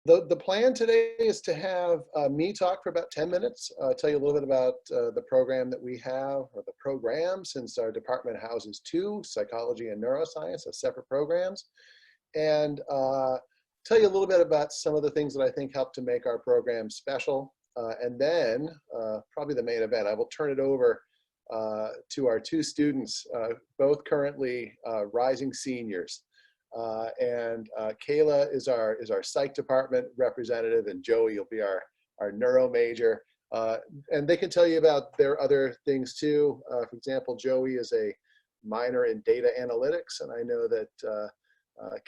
The plan today is to have me talk for about 10 minutes, tell you a little bit about the program that we have, or the program, since our department houses two, Psychology and Neuroscience, as separate programs, and tell you a little bit about some of the things that I think help to make our program special. And then, probably the main event, I will turn it over to our two students, both currently rising seniors. Kayla is our psych department representative, and Joey will be our neuro major. And they can tell you about their other things too. For example, Joey is a minor in data analytics, and I know that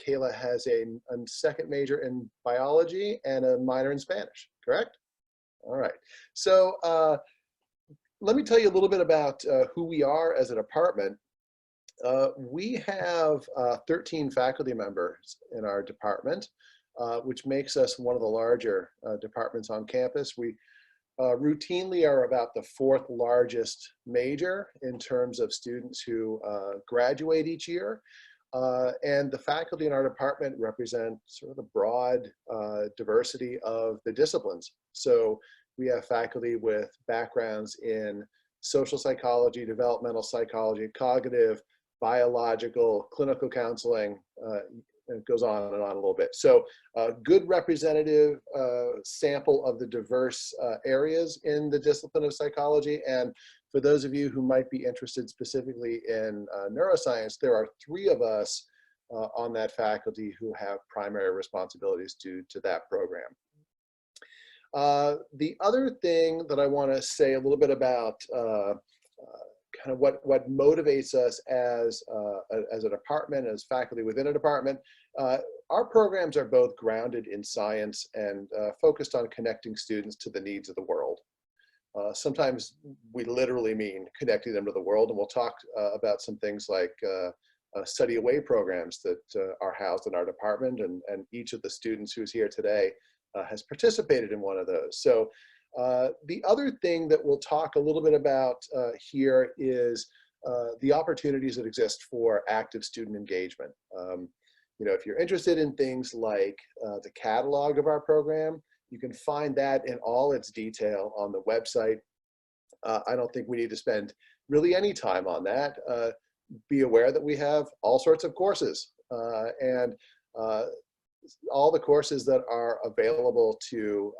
Kayla has a second major in biology and a minor in Spanish, correct? All right. So let me tell you a little bit about who we are as a department. We have 13 faculty members in our department, which makes us one of the larger departments on campus. We routinely are about the fourth largest major in terms of students who graduate each year. And the faculty in our department represent sort of the broad diversity of the disciplines. So we have faculty with backgrounds in social psychology, developmental psychology, cognitive, biological, clinical counseling, it goes on and on a little bit. So good representative sample of the diverse areas in the discipline of psychology. And for those of you who might be interested specifically in neuroscience, there are 3 of us on that faculty who have primary responsibilities to that program. The other thing that I want to say a little bit about kind of what motivates us as a department, as faculty within a department. Our programs are both grounded in science and focused on connecting students to the needs of the world. Sometimes we literally mean connecting them to the world, and we'll talk about some things like study away programs that are housed in our department, and each of the students who's here today has participated in one of those. So the other thing that we'll talk a little bit about here is the opportunities that exist for active student engagement. You know, if you're interested in things like the catalog of our program, you can find that in all its detail on the website. I don't think we need to spend really any time on that. Be aware that we have all sorts of courses, and all the courses that are available to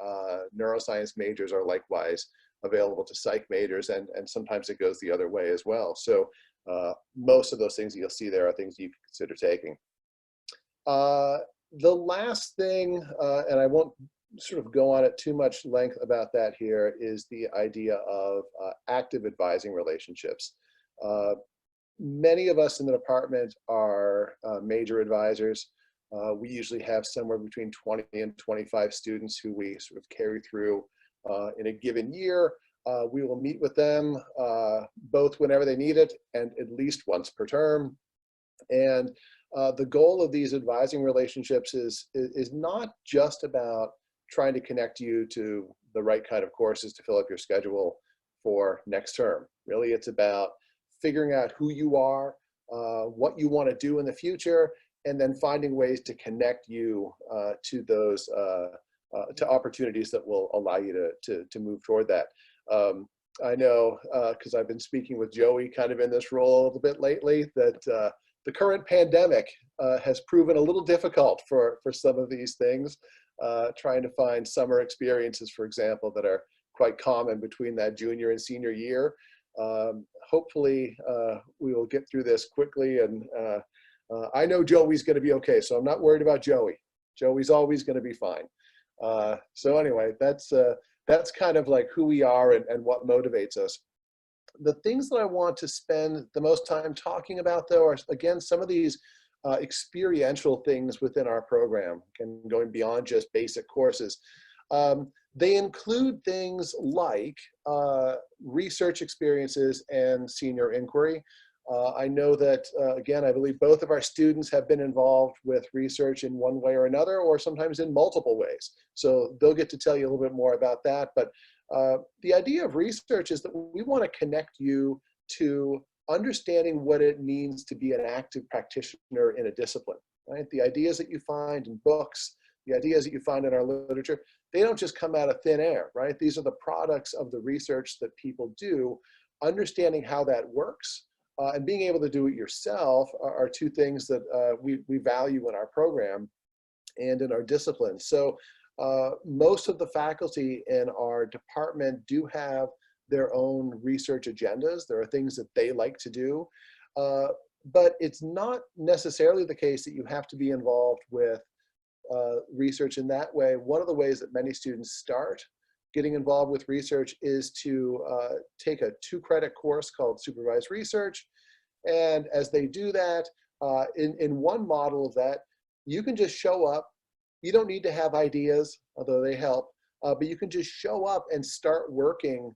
neuroscience majors are likewise available to psych majors, and sometimes it goes the other way as well. So most of those things that you'll see there are things you can consider taking. The last thing, and I won't sort of go on at too much length about that here, is the idea of active advising relationships. Many of us in the department are major advisors. We usually have somewhere between 20 and 25 students who we sort of carry through in a given year. We will meet with them both whenever they need it and at least once per term. And the goal of these advising relationships is not just about trying to connect you to the right kind of courses to fill up your schedule for next term. Really, it's about figuring out who you are, what you want to do in the future, and then finding ways to connect you to those to opportunities that will allow you to move toward that. I know, because I've been speaking with Joey kind of in this role a little bit lately, that the current pandemic has proven a little difficult for some of these things. Trying to find summer experiences, for example, that are quite common between that junior and senior year. Hopefully, we will get through this quickly, and I know Joey's going to be okay, so I'm not worried about Joey. Joey's always going to be fine. So anyway, that's kind of like who we are and what motivates us. The things that I want to spend the most time talking about, though, are, again, some of these experiential things within our program, and going beyond just basic courses. They include things like research experiences and senior inquiry. I know that, again, I believe both of our students have been involved with research in one way or another, or sometimes in multiple ways. So they'll get to tell you a little bit more about that. But the idea of research is that we want to connect you to understanding what it means to be an active practitioner in a discipline, right? The ideas that you find in books, the ideas that you find in our literature, they don't just come out of thin air, right? These are the products of the research that people do. Understanding how that works and being able to do it yourself are two things that we value in our program and in our discipline. So most of the faculty in our department do have their own research agendas. There are things that they like to do, but it's not necessarily the case that you have to be involved with research in that way. One of the ways that many students start getting involved with research is to take a 2-credit course called supervised research. And as they do that, in one model of that, you can just show up. You don't need to have ideas, although they help, but you can just show up and start working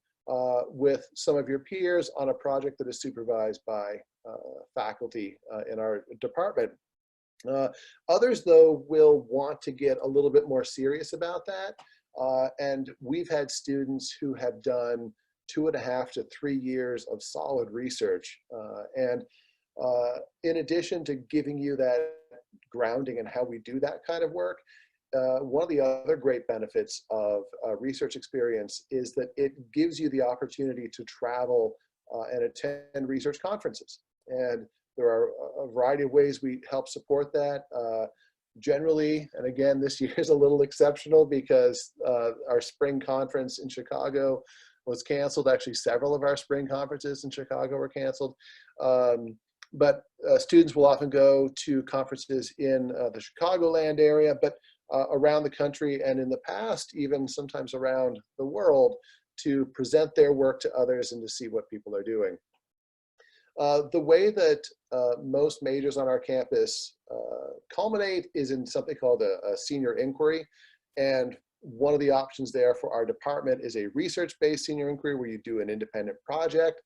with some of your peers on a project that is supervised by faculty in our department. Others, though, will want to get a little bit more serious about that. And we've had students who have done 2.5 to 3 years of solid research. And in addition to giving you that grounding in how we do that kind of work, one of the other great benefits of research experience is that it gives you the opportunity to travel and attend research conferences. And there are a variety of ways we help support that. Generally, and again, this year is a little exceptional because our spring conference in Chicago was canceled. Actually, several of our spring conferences in Chicago were canceled. But students will often go to conferences in the Chicagoland area, but around the country and in the past, even sometimes around the world, to present their work to others and to see what people are doing. The way that most majors on our campus culminate is in something called a senior inquiry. And one of the options there for our department is a research-based senior inquiry where you do an independent project.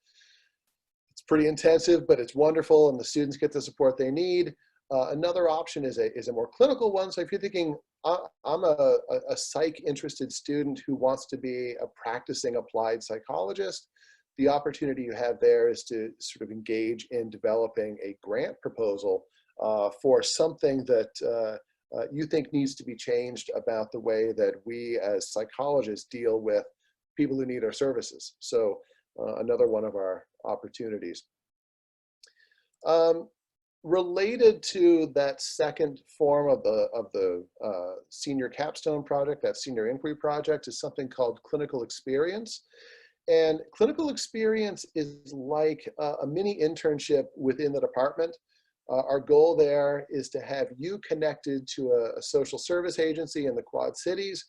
It's pretty intensive, but it's wonderful, and the students get the support they need. Another option is a more clinical one. So if you're thinking, I'm a psych-interested student who wants to be a practicing applied psychologist, the opportunity you have there is to sort of engage in developing a grant proposal for something that you think needs to be changed about the way that we as psychologists deal with people who need our services. So another one of our opportunities. Related to that second form of the senior capstone project, that senior inquiry project, is something called clinical experience. And clinical experience is like a mini internship within the department. Our goal there is to have you connected to a social service agency in the Quad Cities.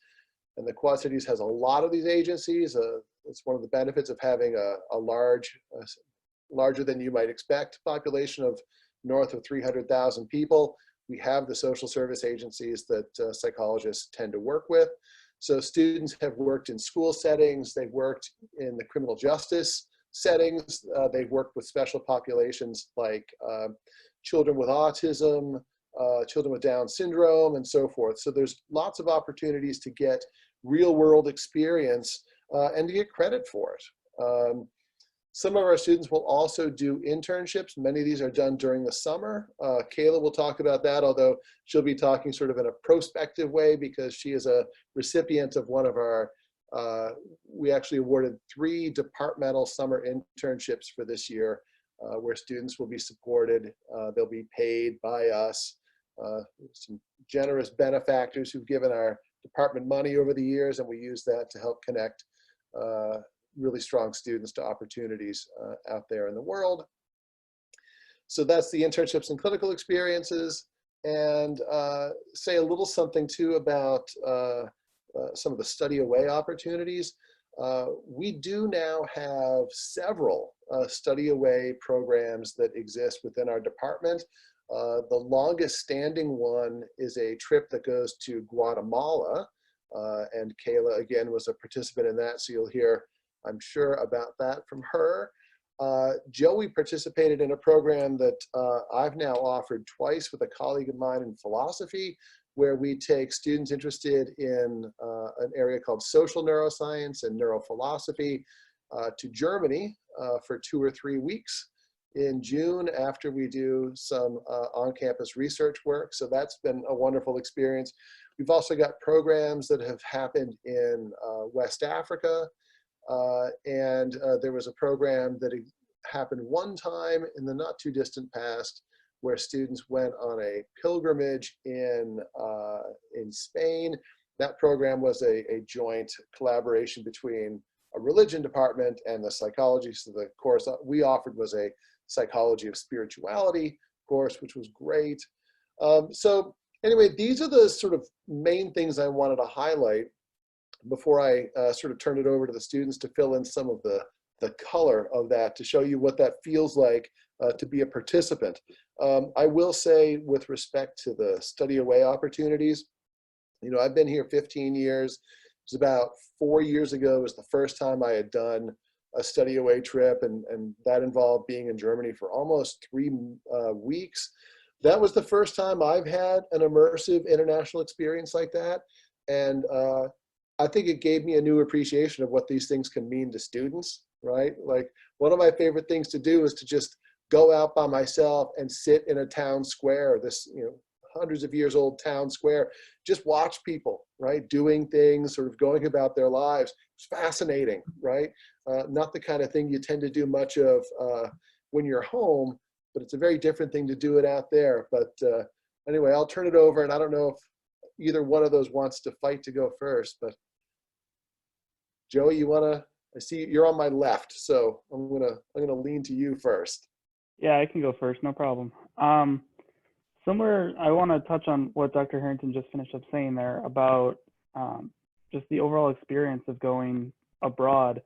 And the Quad Cities has a lot of these agencies. It's one of the benefits of having a larger than you might expect population of north of 300,000 people. We have the social service agencies that psychologists tend to work with. So students have worked in school settings, they've worked in the criminal justice settings, they've worked with special populations like children with autism, children with Down syndrome, and so forth. So there's lots of opportunities to get real world experience and to get credit for it. Some of our students will also do internships. Many of these are done during the summer. Kayla will talk about that, although she'll be talking sort of in a prospective way because she is a recipient of one of our, we actually awarded 3 departmental summer internships for this year where students will be supported. They'll be paid by us. Some generous benefactors who've given our department money over the years, and we use that to help connect really strong students to opportunities out there in the world. So that's the internships and clinical experiences. And say a little something too about some of the study away opportunities. We do now have several study away programs that exist within our department. The longest standing one is a trip that goes to Guatemala. And Kayla, again, was a participant in that, so you'll hear, I'm sure, about that from her. Joey participated in a program that I've now offered twice with a colleague of mine in philosophy, where we take students interested in an area called social neuroscience and neurophilosophy to Germany for 2 or 3 weeks in June after we do some on-campus research work. So that's been a wonderful experience. We've also got programs that have happened in West Africa. There was a program that happened one time in the not too distant past where students went on a pilgrimage in Spain. That program was a joint collaboration between a religion department and the psychology. So the course we offered was a psychology of spirituality course, which was great. So anyway, these are the sort of main things I wanted to highlight before I sort of turn it over to the students to fill in some of the color of that, to show you what that feels like to be a participant. I will say, with respect to the study away opportunities, you know, I've been here 15 years. It was about 4 years ago was the first time I had done a study away trip, and that involved being in Germany for almost 3 weeks. That was the first time I've had an immersive international experience like that. And I think it gave me a new appreciation of what these things can mean to students, right? Like, one of my favorite things to do is to just go out by myself and sit in a town square, this, you know, hundreds of years old town square, just watch people, right? Doing things, sort of going about their lives. It's fascinating, right? Not the kind of thing you tend to do much of when you're home, but it's a very different thing to do it out there. But anyway, I'll turn it over, and I don't know if either one of those wants to fight to go first, but Joey, you wanna, I see you're on my left, so I'm gonna lean to you first. Yeah, I can go first, no problem. Similar, I want to touch on what Dr. Harrington just finished up saying there about just the overall experience of going abroad.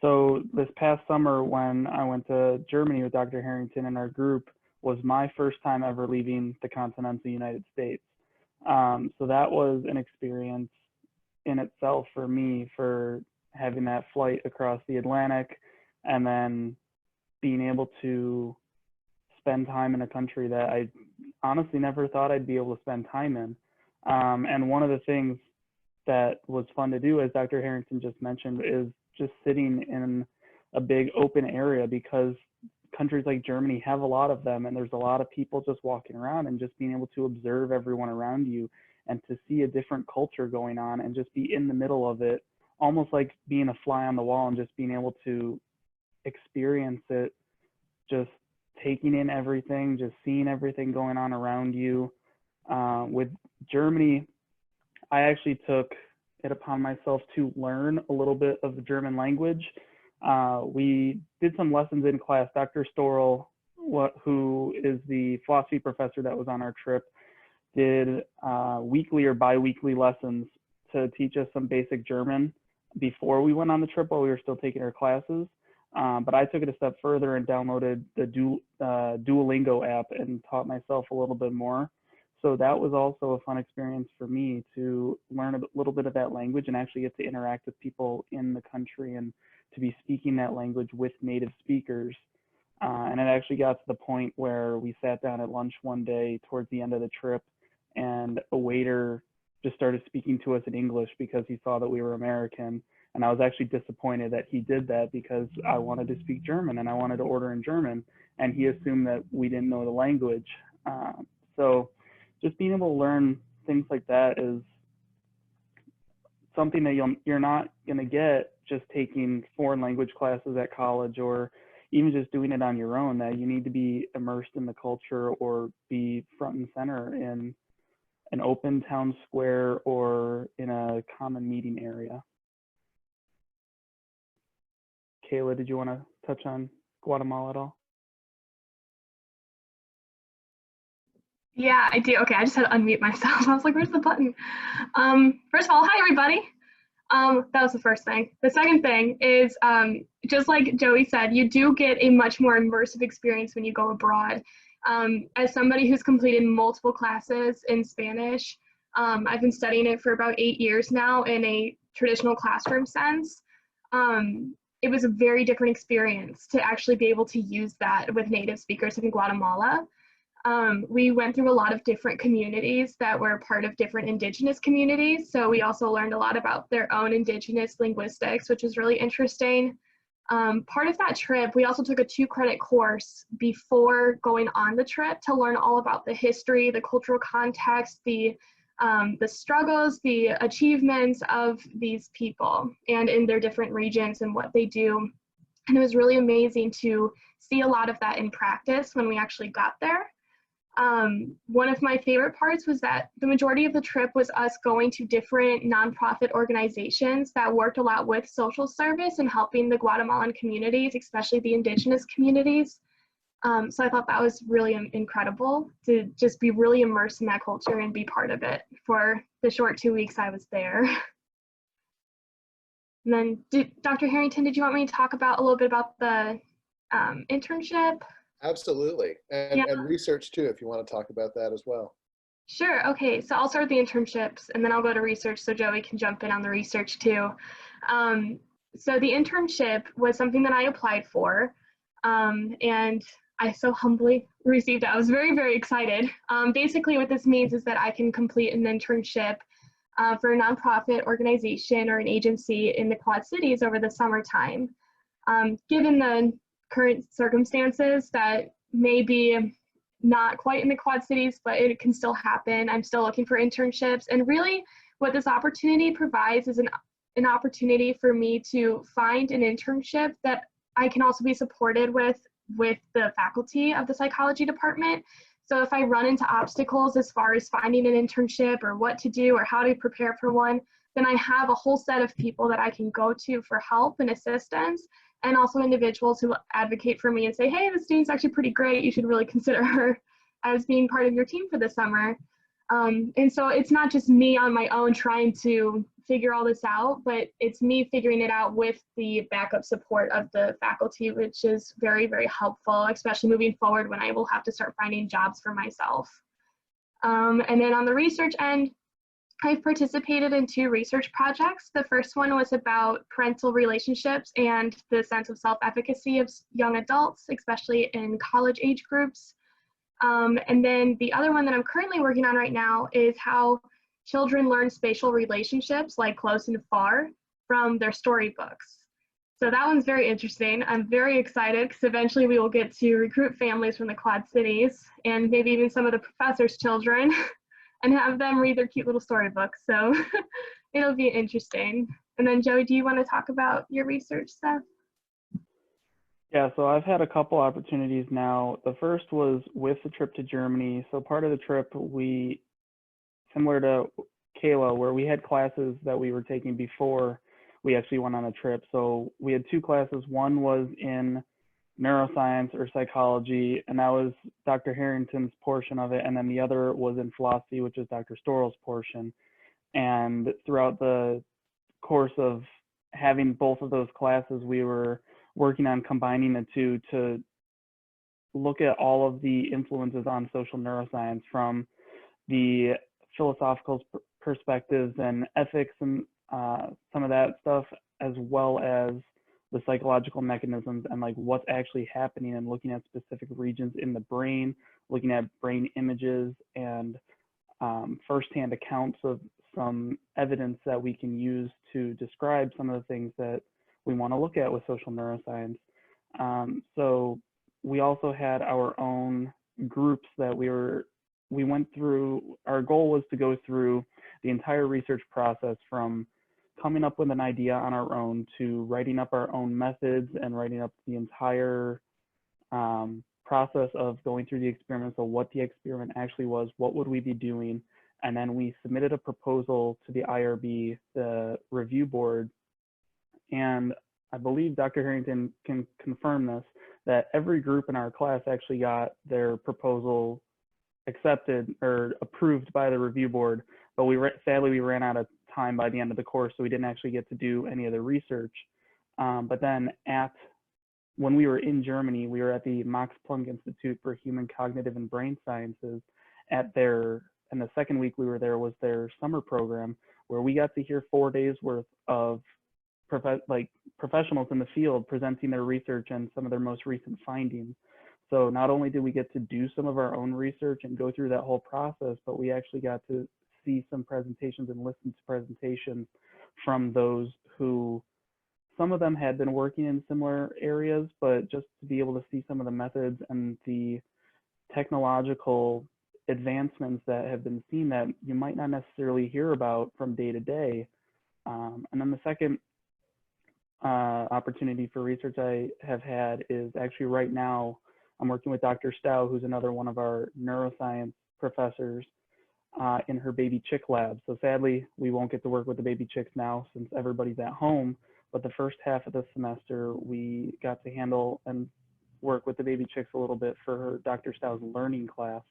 So this past summer when I went to Germany with Dr. Harrington and our group was my first time ever leaving the continental United States. So that was an experience in itself for me, for having that flight across the Atlantic and then being able to spend time in a country that I honestly never thought I'd be able to spend time in. And one of the things that was fun to do, as Dr. Harrington just mentioned, is just sitting in a big open area, because countries like Germany have a lot of them, and there's a lot of people just walking around, and just being able to observe everyone around you and to see a different culture going on and just be in the middle of it, almost like being a fly on the wall and just being able to experience it, just taking in everything, just seeing everything going on around you. With Germany, I actually took it upon myself to learn a little bit of the German language. We did some lessons in class. Dr. Storl, who is the philosophy professor that was on our trip, did weekly or bi-weekly lessons to teach us some basic German before we went on the trip while we were still taking our classes. But I took it a step further and downloaded the Duolingo app and taught myself a little bit more. So that was also a fun experience for me, to learn a little bit of that language and actually get to interact with people in the country and to be speaking that language with native speakers. And it actually got to the point where we sat down at lunch one day towards the end of the trip, and a waiter just started speaking to us in English because he saw that we were American. And I was actually disappointed that he did that, because I wanted to speak German and I wanted to order in German, and he assumed that we didn't know the language. So just being able to learn things like that is something that you're not going to get just taking foreign language classes at college, or even just doing it on your own. That you need to be immersed in the culture or be front and center in an open town square or in a common meeting area. Kayla, did you want to touch on Guatemala at all? Yeah, I do. Okay, I just had to unmute myself. I was like, where's the button? First of all, hi, everybody. That was the first thing. The second thing is, just like Joey said, you do get a much more immersive experience when you go abroad. As somebody who's completed multiple classes in Spanish, I've been studying it for about 8 years now in a traditional classroom sense. It was a very different experience to actually be able to use that with native speakers in Guatemala. We went through a lot of different communities that were part of different indigenous communities. So we also learned a lot about their own indigenous linguistics, which was really interesting. Part of that trip, we also took a 2-credit course before going on the trip to learn all about the history, the cultural context, the struggles, the achievements of these people and in their different regions and what they do. And it was really amazing to see a lot of that in practice when we actually got there. One of my favorite parts was that the majority of the trip was us going to different nonprofit organizations that worked a lot with social service and helping the Guatemalan communities, especially the indigenous communities. So I thought that was really incredible to just be really immersed in that culture and be part of it for the short 2 weeks I was there. And then Dr. Harrington, did you want me to talk about a little bit about the internship? Absolutely. Yeah. And research too, if you want to talk about that as well. Sure. Okay. So I'll start with the internships and then I'll go to research so Joey can jump in on the research too. So the internship was something that I applied for and I so humbly received it. I was very, very excited. Basically what this means is that I can complete an internship for a nonprofit organization or an agency in the Quad Cities over the summertime. Given the current circumstances that may be not quite in the Quad Cities, but it can still happen. I'm still looking for internships. And really what this opportunity provides is an opportunity for me to find an internship that I can also be supported with the faculty of the psychology department. So if I run into obstacles as far as finding an internship or what to do or how to prepare for one, then I have a whole set of people that I can go to for help and assistance, and also individuals who advocate for me and say, hey, this student's actually pretty great. You should really consider her as being part of your team for the summer. And so it's not just me on my own trying to figure all this out, but it's me figuring it out with the backup support of the faculty, which is very, very helpful, especially moving forward when I will have to start finding jobs for myself. And then on the research end, I've participated in 2 research projects. The first one was about parental relationships and the sense of self-efficacy of young adults, especially in college age groups. And then the other one that I'm currently working on right now is how children learn spatial relationships like close and far from their storybooks. So that one's very interesting. I'm very excited because eventually we will get to recruit families from the Quad Cities and maybe even some of the professors' children and have them read their cute little storybooks. So it'll be interesting. And then Joey, do you want to talk about your research stuff? Yeah, so I've had a couple opportunities now. The first was with the trip to Germany. So part of the trip, similar to Kayla, where we had classes that we were taking before we actually went on a trip. So we had 2 classes. One was in neuroscience or psychology, and that was Dr. Harrington's portion of it. And then the other was in philosophy, which is Dr. Storrell's portion. And throughout the course of having both of those classes, we were working on combining the 2 to look at all of the influences on social neuroscience from the philosophical perspectives and ethics and some of that stuff, as well as the psychological mechanisms and like what's actually happening, and looking at specific regions in the brain, looking at brain images and firsthand accounts of some evidence that we can use to describe some of the things that we want to look at with social neuroscience. So we also had our own groups that we went through. Our goal was to go through the entire research process from coming up with an idea on our own to writing up our own methods and writing up the entire process of going through the experiment. So what the experiment actually was, what would we be doing? And then we submitted a proposal to the IRB, the review board. And I believe Dr. Harrington can confirm this, that every group in our class actually got their proposal accepted or approved by the review board, but sadly we ran out of time by the end of the course, so we didn't actually get to do any of the research. But then when we were in Germany, we were at the Max Planck Institute for Human Cognitive and Brain Sciences and the second week we were there was their summer program, where we got to hear 4 days worth of professionals in the field presenting their research and some of their most recent findings. So not only did we get to do some of our own research and go through that whole process, but we actually got to see some presentations and listen to presentations from those who some of them had been working in similar areas, but just to be able to see some of the methods and the technological advancements that have been seen that you might not necessarily hear about from day to day. And then the second opportunity for research I have had is actually right now, I'm working with Dr. Stow, who's another one of our neuroscience professors, in her baby chick lab. So sadly, we won't get to work with the baby chicks now since everybody's at home, but the first half of the semester, we got to handle and work with the baby chicks a little bit for her Dr. Stow's learning class.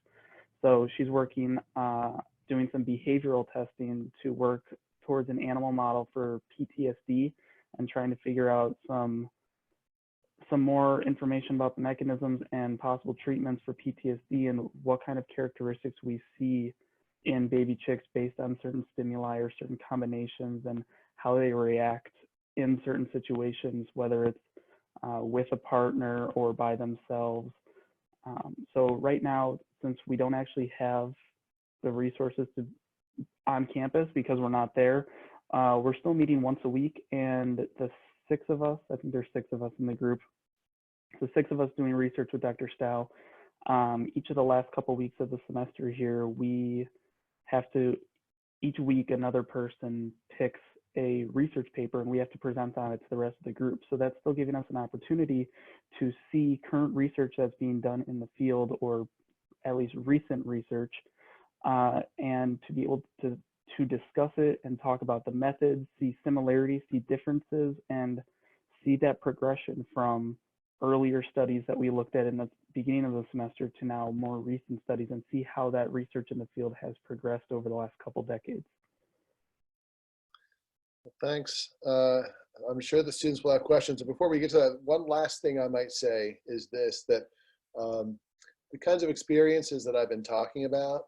So she's working, doing some behavioral testing to work towards an animal model for PTSD and trying to figure out some more information about the mechanisms and possible treatments for PTSD and what kind of characteristics we see in baby chicks based on certain stimuli or certain combinations and how they react in certain situations, whether it's with a partner or by themselves. So right now, since we don't actually have the resources on campus because we're not there, we're still meeting once a week, and the 6 of us, I think there's 6 of us in the group, so 6 of us doing research with Dr. Stow. Each of the last couple weeks of the semester here, we have to, each week another person picks a research paper and we have to present on it to the rest of the group. So that's still giving us an opportunity to see current research that's being done in the field, or at least recent research, and to be able to discuss it and talk about the methods, see similarities, see differences, and see that progression from earlier studies that we looked at in the beginning of the semester to now more recent studies, and see how that research in the field has progressed over the last couple decades. Thanks. I'm sure the students will have questions. And before we get to that, one last thing I might say is this, that the kinds of experiences that I've been talking about,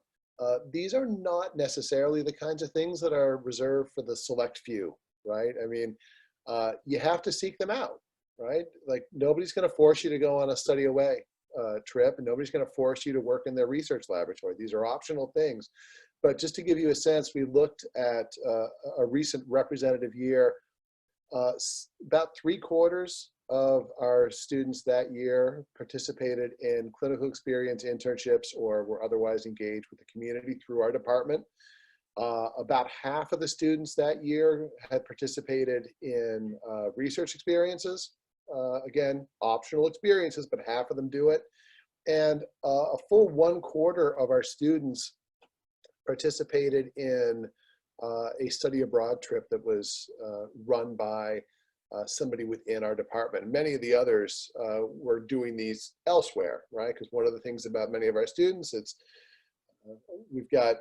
these are not necessarily the kinds of things that are reserved for the select few, right? I mean, you have to seek them out, right? Like, nobody's going to force you to go on a study away trip, and nobody's going to force you to work in their research laboratory. These are optional things. But just to give you a sense, we looked at a recent representative year. About 3/4 of our students that year participated in clinical experience internships or were otherwise engaged with the community through our department. About half of the students that year had participated in research experiences. Again, optional experiences, but half of them do it. And a full 1/4 of our students participated in a study abroad trip that was run by somebody within our department. Many of the others were doing these elsewhere, right? Because one of the things about many of our students, it's we've got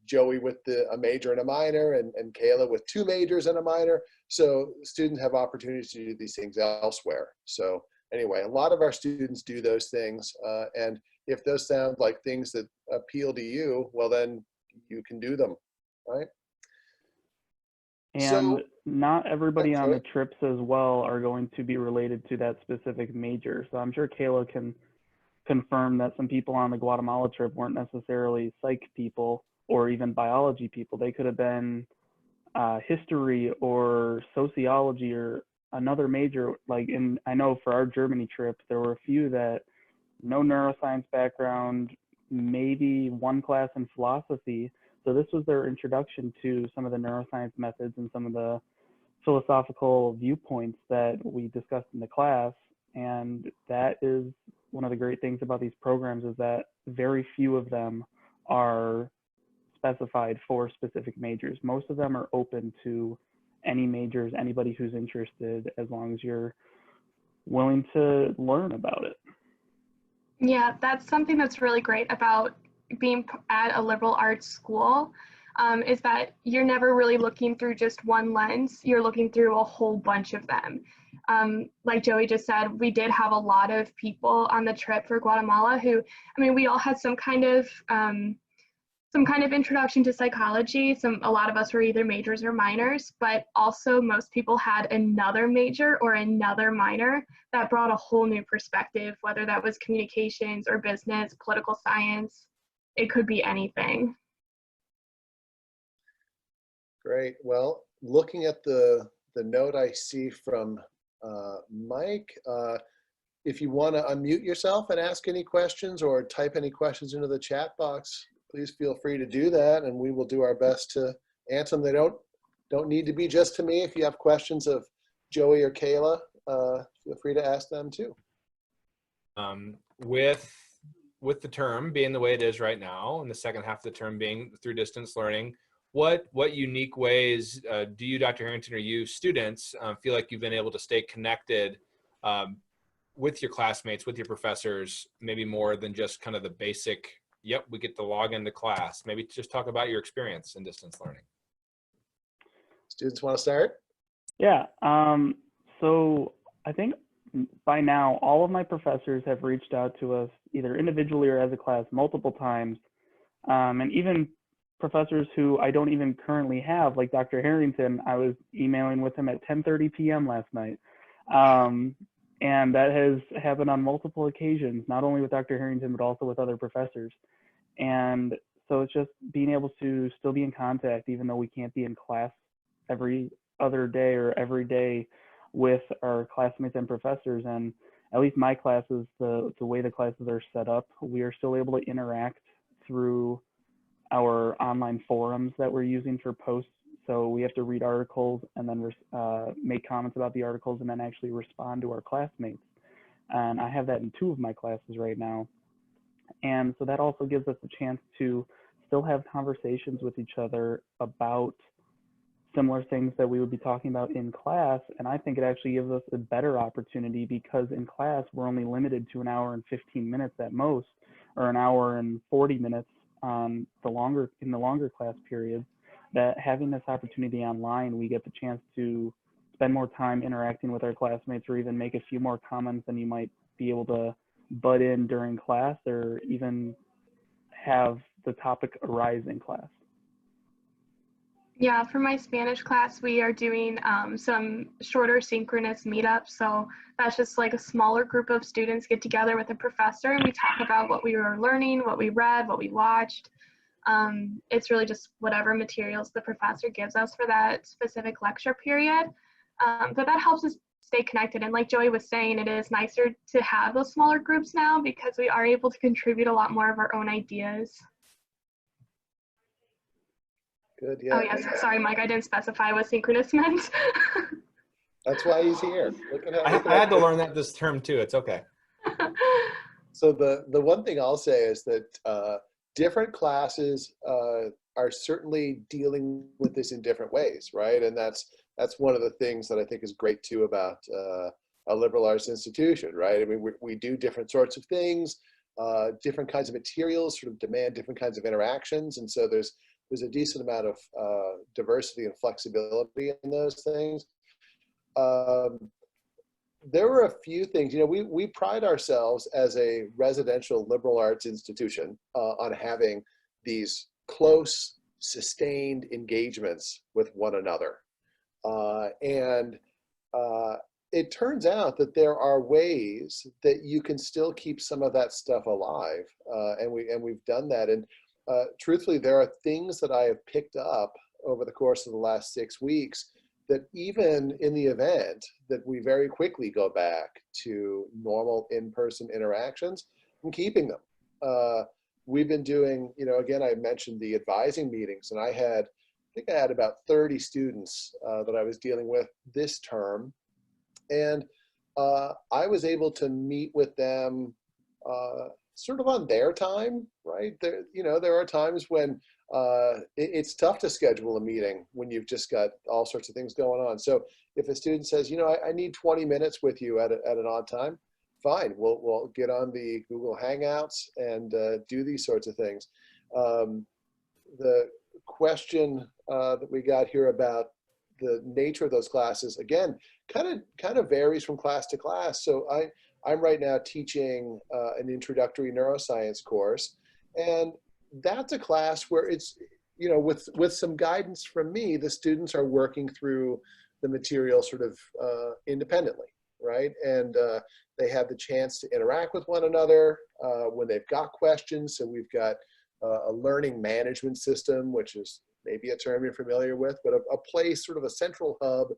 Joey with a major and a minor, and Kayla with 2 majors and a minor. So students have opportunities to do these things elsewhere. So anyway, a lot of our students do those things. And if those sound like things that appeal to you, well, then you can do them, right? And so, not everybody on the trips as well are going to be related to that specific major. So I'm sure Kayla can confirm that some people on the Guatemala trip weren't necessarily psych people or even biology people. They could have been history or sociology or another major. Like, I know for our Germany trip, there were a few that no neuroscience background, maybe one class in philosophy. So this was their introduction to some of the neuroscience methods and some of the philosophical viewpoints that we discussed in the class. And that is one of the great things about these programs, is that very few of them are specified for specific majors. Most of them are open to any majors, anybody who's interested, as long as you're willing to learn about it. Yeah, that's something that's really great about being at a liberal arts school, is that you're never really looking through just one lens. You're looking through a whole bunch of them. Like Joey just said, we did have a lot of people on the trip for Guatemala who, I mean, we all had some kind of introduction to psychology. A lot of us were either majors or minors, but also most people had another major or another minor that brought a whole new perspective, whether that was communications or business, political science. It could be anything. Great. Well, looking at the the note I see from Mike. If you want to unmute yourself and ask any questions or type any questions into the chat box, please feel free to do that, and we will do our best to answer them. They don't need to be just to me. If you have questions of Joey or Kayla, feel free to ask them too. With the term being the way it is right now, and the second half of the term being through distance learning, what unique ways do you, Dr. Harrington, or you students feel like you've been able to stay connected with your classmates, with your professors, maybe more than just kind of the basic, yep, we get to log into class? Maybe just talk about your experience in distance learning. Students want to start? Yeah, so I think by now, all of my professors have reached out to us either individually or as a class multiple times. And even professors who I don't even currently have, like Dr. Harrington, I was emailing with him at 10:30 p.m. last night. And that has happened on multiple occasions, not only with Dr. Harrington, but also with other professors. And so it's just being able to still be in contact, even though we can't be in class every other day or every day with our classmates and professors. And at least my classes, the way the classes are set up, we are still able to interact through our online forums that we're using for posts. So we have to read articles and then make comments about the articles and then actually respond to our classmates. And I have that in 2 of my classes right now. And so that also gives us a chance to still have conversations with each other about similar things that we would be talking about in class. And I think it actually gives us a better opportunity, because in class, we're only limited to 1 hour and 15 minutes at most, or 1 hour and 40 minutes in the longer class periods. That having this opportunity online, we get the chance to spend more time interacting with our classmates, or even make a few more comments than you might be able to butt in during class, or even have the topic arise in class. Yeah, for my Spanish class, we are doing some shorter synchronous meetups. So that's just like a smaller group of students get together with a professor, and we talk about what we were learning, what we read, what we watched. It's really just whatever materials the professor gives us for that specific lecture period. But that helps us stay connected. And like Joey was saying, it is nicer to have those smaller groups now, because we are able to contribute a lot more of our own ideas. Good, yeah. Oh yes, sorry Mike, I didn't specify what synchronous meant. That's why he's here. Look at how, I had to learn that this term too. It's okay. So the one thing I'll say is that different classes are certainly dealing with this in different ways, right? And that's one of the things that I think is great too about a liberal arts institution, right? I mean, we do different sorts of things, different kinds of materials sort of demand different kinds of interactions, and so there's a decent amount of diversity and flexibility in those things. There were a few things, you know, we pride ourselves as a residential liberal arts institution on having these close, sustained engagements with one another. It turns out that there are ways that you can still keep some of that stuff alive, and we've done that. And truthfully, there are things that I have picked up over the course of the last 6 weeks that even in the event that we very quickly go back to normal in-person interactions, I'm keeping them. We've been doing, you know, again, I mentioned the advising meetings, and I think I had about 30 students that I was dealing with this term. And I was able to meet with them sort of on their time, right? There are times when it's tough to schedule a meeting when you've just got all sorts of things going on. So if a student says, you know, I need 20 minutes with you at an odd time, fine, we'll get on the Google Hangouts and do these sorts of things. The question that we got here about the nature of those classes, again, kind of varies from class to class. So I'm right now teaching an introductory neuroscience course, and that's a class where it's, you know, with some guidance from me, the students are working through the material sort of independently, right? And they have the chance to interact with one another when they've got questions. So we've got a learning management system, which is maybe a term you're familiar with, but a place, sort of a central hub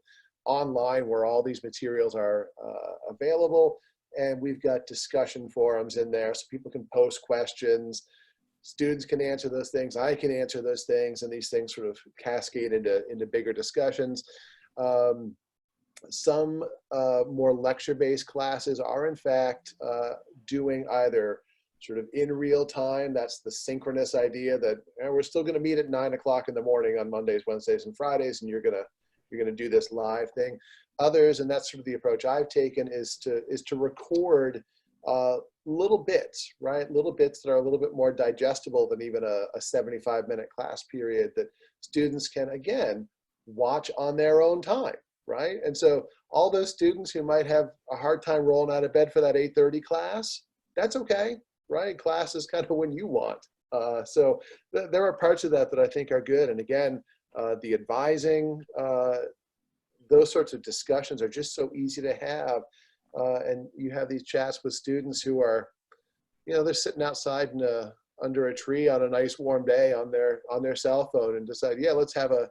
online where all these materials are available. And we've got discussion forums in there so people can post questions. Students can answer those things. I can answer those things, and these things sort of cascade into bigger discussions. Some more lecture-based classes are in fact doing either sort of in real time. That's the synchronous idea that we're still going to meet at 9 o'clock in the morning on Mondays, Wednesdays, and Fridays, and you're gonna do this live thing. Others, and that's sort of the approach I've taken, is to record little bits, right? Little bits that are a little bit more digestible than even a 75-minute class period that students can, again, watch on their own time, right? And so all those students who might have a hard time rolling out of bed for that 8:30 class, that's okay, right? Class is kind of when you want. So there are parts of that I think are good. And again, the advising, those sorts of discussions are just so easy to have. And you have these chats with students who are, they're sitting outside under a tree on a nice warm day on their cell phone and decide, yeah, let's have a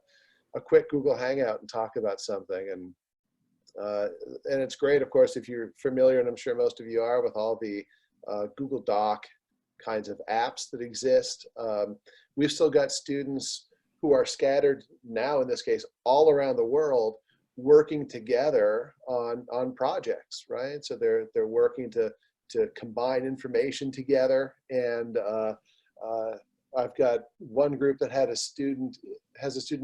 quick Google Hangout and talk about something. And it's great, of course, if you're familiar, and I'm sure most of you are, with all the Google Doc kinds of apps that exist. We've still got students who are scattered now, in this case, all around the world, working together on projects, right? So they're working to combine information together. And I've got one group that has a student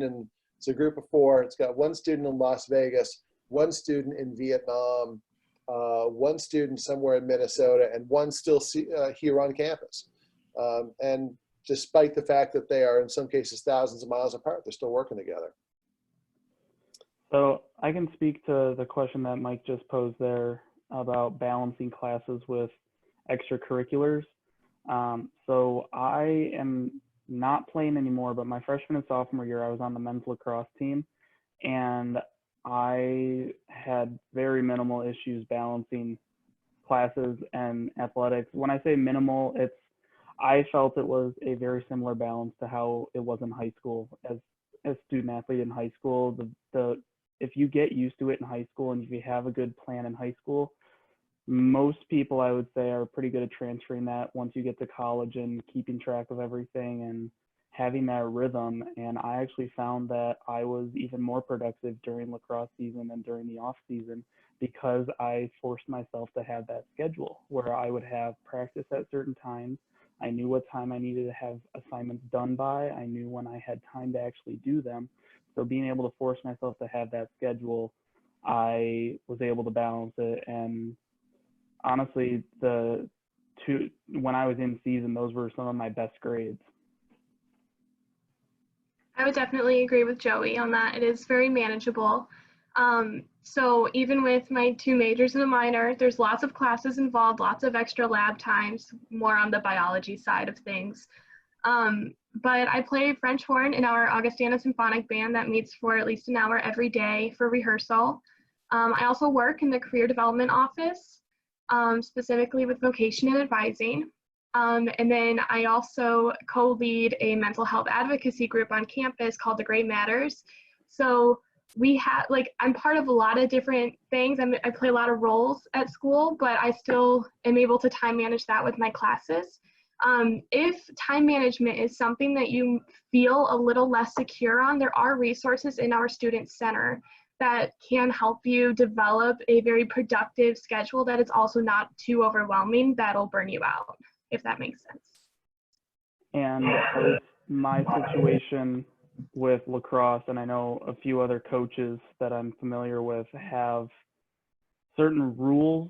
in, it's a group of 4. It's got one student in Las Vegas, one student in Vietnam, one student somewhere in Minnesota, and one still here on campus. And despite the fact that they are in some cases thousands of miles apart, they're still working together. So I can speak to the question that Mike just posed there about balancing classes with extracurriculars. So I am not playing anymore, but my freshman and sophomore year, I was on the men's lacrosse team, and I had very minimal issues balancing classes and athletics. When I say minimal, I felt it was a very similar balance to how it was in high school. As a student athlete in high school, if you get used to it in high school and if you have a good plan in high school, most people, I would say, are pretty good at transferring that once you get to college and keeping track of everything and having that rhythm. And I actually found that I was even more productive during lacrosse season and during the off season because I forced myself to have that schedule where I would have practice at certain times. I knew what time I needed to have assignments done by. I knew when I had time to actually do them. So being able to force myself to have that schedule, I was able to balance it. And honestly, when I was in season, those were some of my best grades. I would definitely agree with Joey on that. It is very manageable. So even with my 2 majors and a minor, there's lots of classes involved, lots of extra lab times, more on the biology side of things. But I play French horn in our Augustana symphonic band that meets for at least an hour every day for rehearsal. I also work in the career development office, specifically with vocation and advising. And then I also co-lead a mental health advocacy group on campus called The Great Matters. So we have, I'm part of a lot of different things. I play a lot of roles at school, but I still am able to time manage that with my classes. If time management is something that you feel a little less secure on, there are resources in our student center that can help you develop a very productive schedule that is also not too overwhelming, that'll burn you out, if that makes sense. And my situation with lacrosse, and I know a few other coaches that I'm familiar with have certain rules,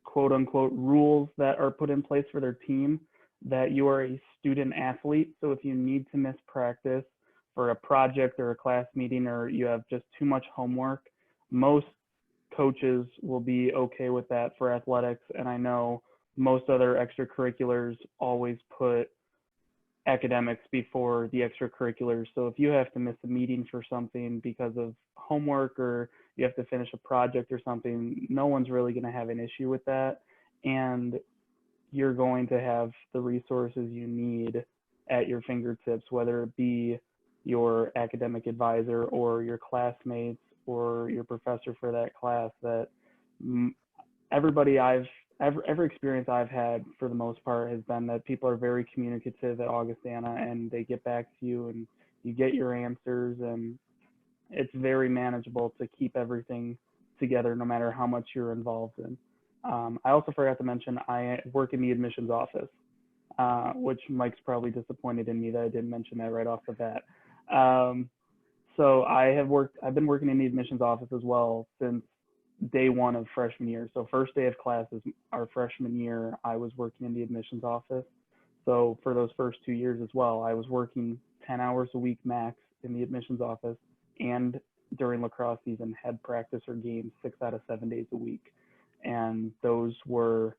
quote unquote rules, that are put in place for their team, that you are a student athlete. So if you need to miss practice for a project or a class meeting, or you have just too much homework, most coaches will be okay with that for athletics. And I know most other extracurriculars always put academics before the extracurriculars. So if you have to miss a meeting for something because of homework, or you have to finish a project or something, no one's really going to have an issue with that. And you're going to have the resources you need at your fingertips, whether it be your academic advisor or your classmates or your professor for that class, that every experience I've had for the most part has been that people are very communicative at Augustana, and they get back to you and you get your answers, and it's very manageable to keep everything together no matter how much you're involved in. I also forgot to mention I work in the admissions office, which Mike's probably disappointed in me that I didn't mention that right off the bat. So I've been working in the admissions office as well since day one of freshman year. So first day of class is our freshman year, I was working in the admissions office. So for those first 2 years as well, I was working 10 hours a week max in the admissions office, and during lacrosse season had practice or games 6 out of 7 days a week. And those were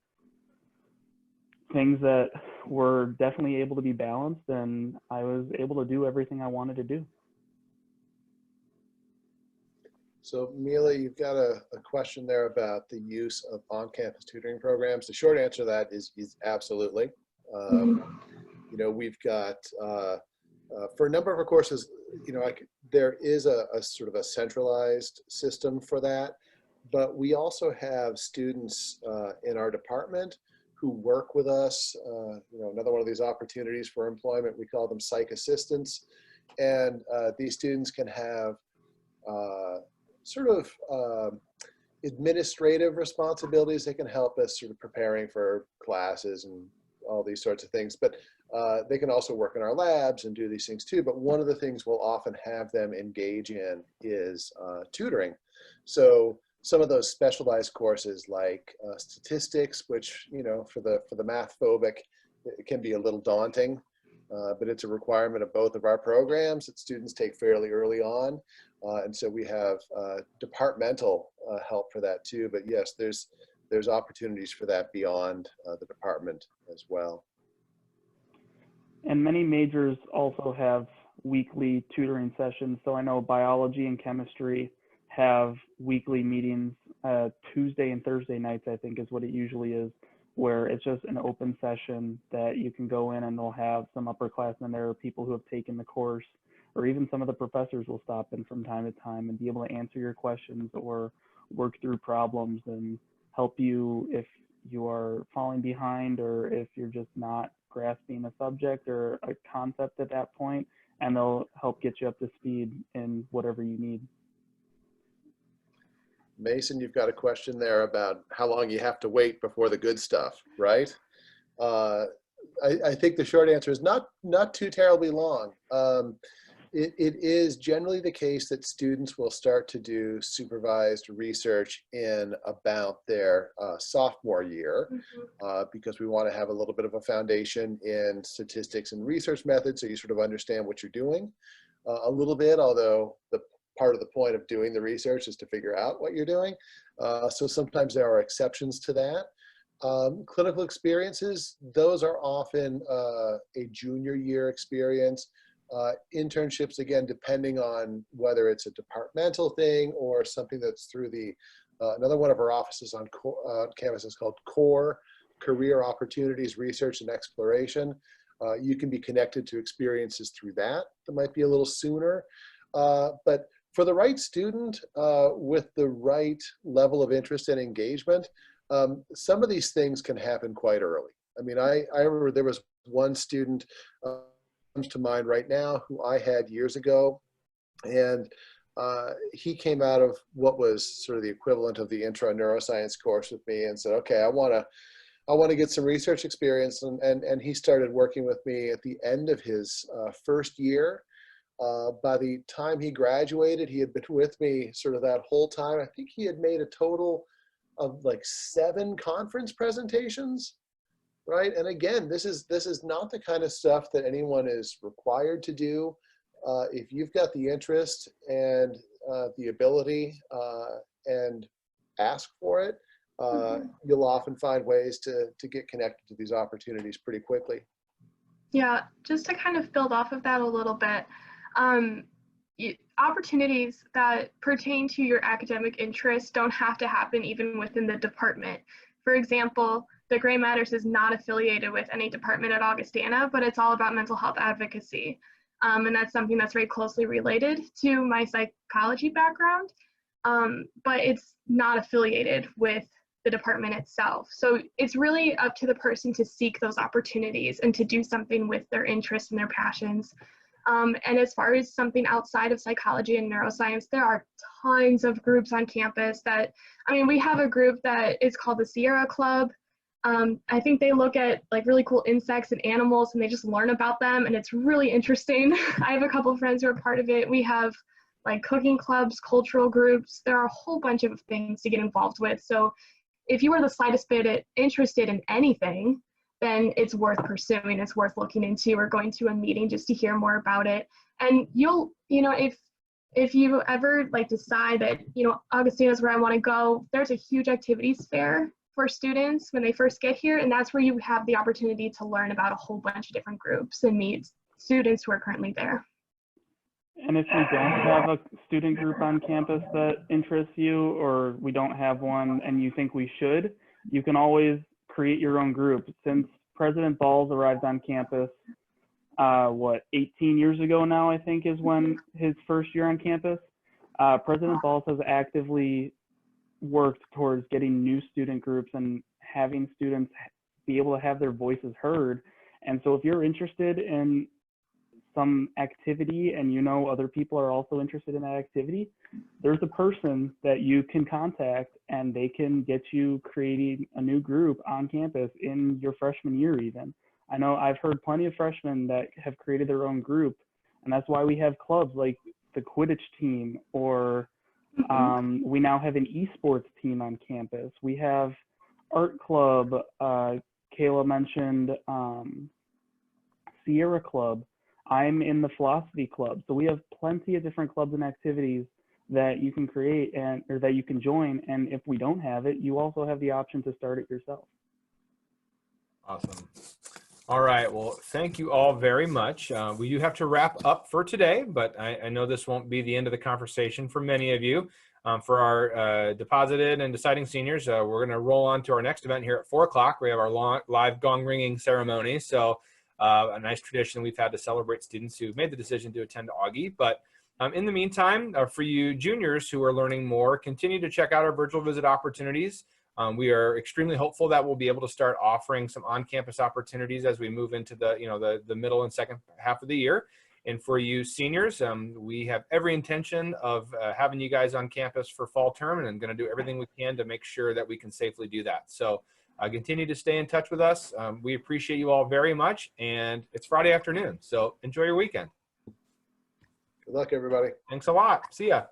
things that were definitely able to be balanced, and I was able to do everything I wanted to do. So Mila, you've got a question there about the use of on-campus tutoring programs. The short answer to that is absolutely. You know, we've got, for a number of our courses, you know, there is a sort of a centralized system for that, but we also have students in our department who work with us. You know, another one of these opportunities for employment, we call them psych assistants. And these students can have sort of administrative responsibilities. They can help us sort of preparing for classes and all these sorts of things, but they can also work in our labs and do these things too. But one of the things we'll often have them engage in is tutoring. So some of those specialized courses like statistics, which, you know, for the math phobic, it can be a little daunting, but it's a requirement of both of our programs that students take fairly early on. And so we have departmental help for that too. But yes, there's opportunities for that beyond the department as well. And many majors also have weekly tutoring sessions. So I know biology and chemistry have weekly meetings, Tuesday and Thursday nights, I think is what it usually is, where it's just an open session that you can go in, and they'll have some upperclassmen there, or people who have taken the course, or even some of the professors will stop in from time to time and be able to answer your questions or work through problems and help you if you are falling behind, or if you're just not grasping a subject or a concept at that point, and they'll help get you up to speed in whatever you need. Mason, you've got a question there about how long you have to wait before the good stuff, right? I think the short answer is not too terribly long. It is generally the case that students will start to do supervised research in about their sophomore year, because we want to have a little bit of a foundation in statistics and research methods, so you sort of understand what you're doing a little bit, although the part of the point of doing the research is to figure out what you're doing. So sometimes there are exceptions to that. Clinical experiences, those are often a junior year experience. Internships, again, depending on whether it's a departmental thing or something that's through the, another one of our offices on campus is called CORE, Career Opportunities, Research and Exploration. You can be connected to experiences through that might be a little sooner. But for the right student with the right level of interest and engagement, some of these things can happen quite early. I mean, I remember there was one student comes to mind right now who I had years ago, and he came out of what was sort of the equivalent of the intro neuroscience course with me and said, okay, I want to get some research experience, and he started working with me at the end of his first year. By the time he graduated, he had been with me sort of that whole time. I think he had made a total of like 7 conference presentations, right? And again, this is not the kind of stuff that anyone is required to do. If you've got the interest and the ability and ask for it, you'll often find ways to get connected to these opportunities pretty quickly. Yeah, just to kind of build off of that a little bit, opportunities that pertain to your academic interests don't have to happen even within the department. For example, the Gray Matters is not affiliated with any department at Augustana, but it's all about mental health advocacy. And that's something that's very closely related to my psychology background. but it's not affiliated with the department itself. So it's really up to the person to seek those opportunities and to do something with their interests and their passions. And as far as something outside of psychology and neuroscience, there are tons of groups on campus that, I mean, we have a group that is called the Sierra Club. I think they look at like really cool insects and animals and they just learn about them, and it's really interesting. I have a couple of friends who are part of it. We have like cooking clubs, cultural groups. There are a whole bunch of things to get involved with. So if you are the slightest bit interested in anything, then it's worth pursuing, it's worth looking into, or going to a meeting just to hear more about it. And you'll, you know, if you ever like decide that, you know, Augustana is where I want to go, there's a huge activities fair for students when they first get here, and that's where you have the opportunity to learn about a whole bunch of different groups and meet students who are currently there. And if we don't have a student group on campus that interests you, or we don't have one and you think we should, you can always create your own group. Since President Balls arrived on campus, 18 years ago now, I think is when his first year on campus, President Balls has actively worked towards getting new student groups and having students be able to have their voices heard. And so if you're interested in some activity and you know other people are also interested in that activity, there's a person that you can contact and they can get you creating a new group on campus in your freshman year even. I know I've heard plenty of freshmen that have created their own group, and that's why we have clubs like the Quidditch team, or we now have an esports team on campus. We have art club, Kayla mentioned Sierra Club. I'm in the philosophy club. So we have plenty of different clubs and activities that you can create or that you can join. And if we don't have it, you also have the option to start it yourself. Awesome. All right. Well, thank you all very much. We do have to wrap up for today, but I know this won't be the end of the conversation for many of you. For our deposited and deciding seniors, we're going to roll on to our next event here at 4 o'clock. We have our live gong ringing ceremony. So a nice tradition we've had to celebrate students who've made the decision to attend Augie. But in the meantime, for you juniors who are learning more, continue to check out our virtual visit opportunities. We are extremely hopeful that we'll be able to start offering some on-campus opportunities as we move into the middle and second half of the year. And for you seniors, we have every intention of having you guys on campus for fall term, and going to do everything we can to make sure that we can safely do that. So continue to stay in touch with us. We appreciate you all very much, and it's Friday afternoon, so enjoy your weekend. Good luck, everybody. Thanks a lot. See ya.